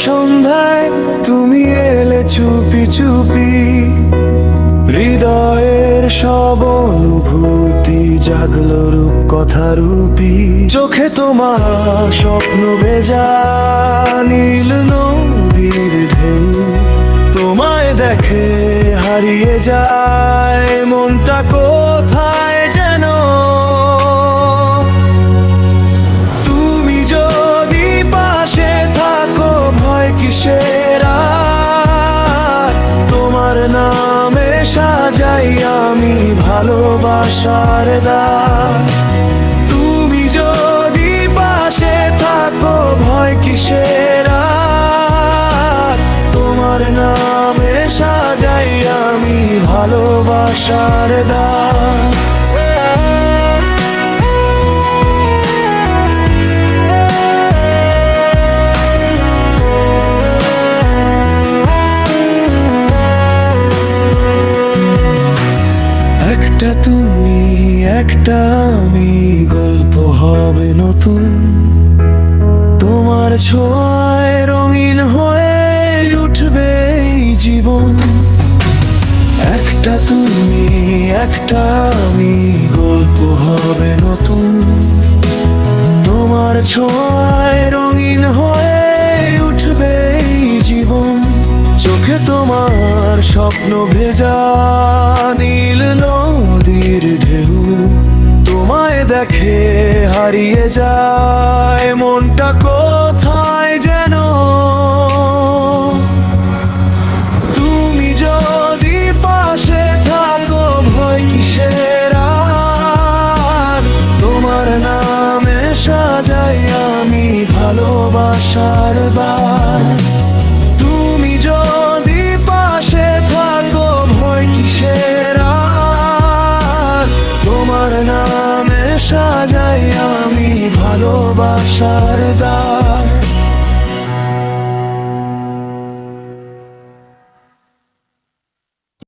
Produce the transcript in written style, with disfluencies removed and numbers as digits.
সন্ধ্যায় তুমি এলে চুপি চুপি, হৃদয়ের সব অনুভূতি জাগলো রূপ কথা রূপী। চোখে তোমার স্বপ্ন ভেজা নীল নদীর ঢেউ, তোমায় দেখে হারিয়ে যায় মনটা কোথায় যেন। তুমি যদি পাশে থাকো ভয় কিসের আর, তোমার নামে সাজাই আমি ভালোবাসার দ্বার। তুমি যদি পাশে থাকো ভয় কিসের আর, তোমার নামে সাজাই আমি ভালোবাসার দ্বার। একটা তুমি একটা আমি, গল্প হবে নতুন। তোমার ছোঁয়ায় রঙিন হয়ে উঠবে এই জীবন। একটা তুমি একটা আমি, গল্প হবে নতুন। তোমার ছোঁয়ায় রঙিন হয়ে উঠবে এই জীবন। চোখে তোমার স্বপ্ন ভেজা নীল নদীর ঢেউ, তোমায় দেখে হারিয়ে যায় মনটা কোথায় যেন। তুমি যদি পাশে থাকো ভয় কিসের আর, তোমার নামে সাজাই আমি ভালোবাসার দ্বার। তুমি যদি পাশে থাকো ভয় কিসের আর, তোমার নামে সাজাই আমি ভালোবাসার দ্বার।